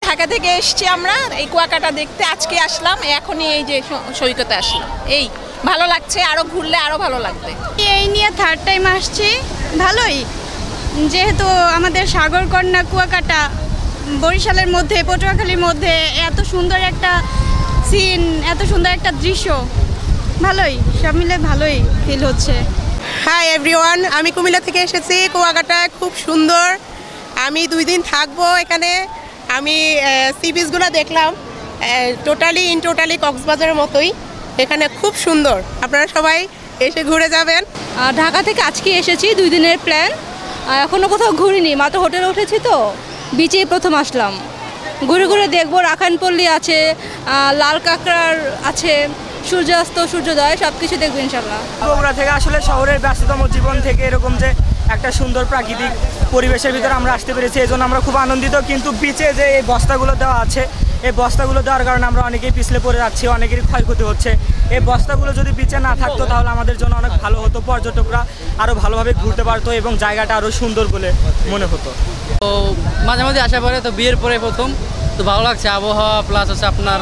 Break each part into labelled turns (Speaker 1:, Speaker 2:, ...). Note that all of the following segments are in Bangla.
Speaker 1: ঢাকা থেকে এসেছি আমরা এই কুয়াকাটা দেখতে, আজকে আসলাম, এখনই এই যে সৈকতে আসলাম। এই ভালো লাগছে, আরও ঘুরলে আরও ভালো লাগবে।
Speaker 2: এই নিয়ে থার্ড টাইম আসছি, ভালোই, যেহেতু আমাদের সাগরকন্যা কুয়াকাটা বরিশালের মধ্যে, পটুয়াখালীর মধ্যে এত সুন্দর একটা সিন, এত সুন্দর একটা দৃশ্য, ভালোই, সব মিলে ভালোই ফিল হচ্ছে।
Speaker 3: হাই এভরিওয়ান, আমি কুমিল্লা থেকে এসেছি। কুয়াকাটা খুব সুন্দর, আমি 2 দিন থাকবো এখানে। আমি সি বিচগুলো দেখলাম, টোটালি কক্সবাজারের মতোই, এখানে খুব সুন্দর। আপনারা সবাই এসে ঘুরে যাবেন।
Speaker 4: ঢাকা থেকে আজকে এসেছি, 2 দিনের প্ল্যান, এখনও কোথাও ঘুরিনি, মাত্র হোটেলে উঠেছি, তো বিচেই প্রথম আসলাম। ঘুরে ঘুরে দেখবো, রাখানপল্লী আছে, লাল কাঁকড়ার আছে, সূর্যাস্ত সূর্যোদয় সব কিছু দেখবো ইনশাল্লাহ।
Speaker 5: বগুড়া থেকে আসলে শহরের ব্যস্ততম জীবন থেকে এরকম যে একটা সুন্দর প্রাকৃতিক পরিবেশের ভিতরে আমরা আসতে পেরেছি, এই জন্য আমরা খুব আনন্দিত। কিন্তু বিচে যে এই বস্তাগুলো দেওয়া আছে, এই বস্তাগুলো দেওয়ার কারণে আমরা অনেকেই পিছলে পড়ে যাচ্ছি, অনেকেরই ক্ষয়ক্ষতি হচ্ছে। এই বস্তাগুলো যদি বিচে না থাকতো তাহলে আমাদের জন্য অনেক ভালো হতো, পর্যটকরা আরও ভালোভাবে ঘুরতে পারতো এবং জায়গাটা আরও সুন্দর বলে মনে হতো।
Speaker 6: তো মাঝে মাঝে আসা পরে, তো বিয়ের পরে প্রথম, তো ভালো লাগছে, আবহাওয়া প্লাস হচ্ছে আপনার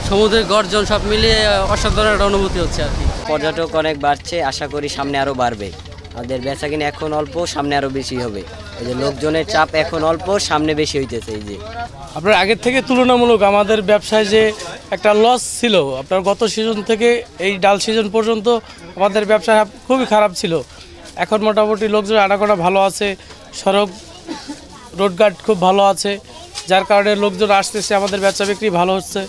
Speaker 6: সমুদ্রের গর্জন সব মিলিয়ে অসাধারণ একটা অনুভূতি হচ্ছে আর কি।
Speaker 7: পর্যটক অনেক বাড়ছে, আশা করি সামনে আরও বাড়বে। আমাদের বেচাকিনি এখন অল্প, সামনে আরও বেশি হবে। এই যে লোকজনের চাপ এখন অল্প, সামনে বেশি হইতেছে। এই যে
Speaker 8: আপনার আগের থেকে তুলনামূলক আমাদের ব্যবসায় যে একটা লস ছিল, আপনার গত সিজন থেকে এই ডাল সিজন পর্যন্ত আমাদের ব্যবসা খুবই খারাপ ছিল। এখন মোটামুটি লোকজন আনাগোনা ভালো আছে, সড়ক রোডঘাট খুব ভালো আছে, যার কারণে লোকজন আসতেছে, আমাদের বেচা বিক্রি ভালো হচ্ছে।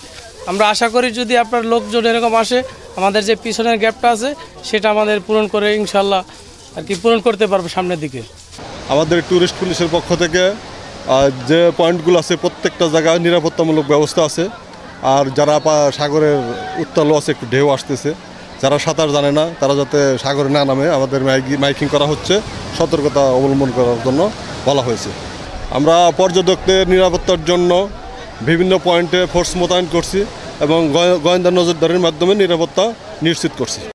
Speaker 8: আমরা আশা করি যদি আপনার লোকজন এরকম আসে, আমাদের যে পিছনের গ্যাপটা আছে সেটা আমাদের পূরণ করে ইনশাল্লাহ আর কি পূরণ করতে পারবো সামনের দিকে।
Speaker 9: আমাদের ট্যুরিস্ট পুলিশের পক্ষ থেকে যে পয়েন্টগুলো আছে প্রত্যেকটা জায়গায় নিরাপত্তামূলক ব্যবস্থা আছে। আর যারা সাগরের উত্তাল আছে, একটু ঢেউ আসতেছে, যারা সাঁতার জানে না তারা যাতে সাগরে না নামে আমাদের মাইকিং করা হচ্ছে, সতর্কতা অবলম্বন করার জন্য বলা হয়েছে। আমরা পর্যটকদের নিরাপত্তার জন্য বিভিন্ন পয়েন্টে ফোর্স মোতায়েন করছি এবং গোয়েন্দা নজরদারির মাধ্যমে নিরাপত্তা নিশ্চিত করছি।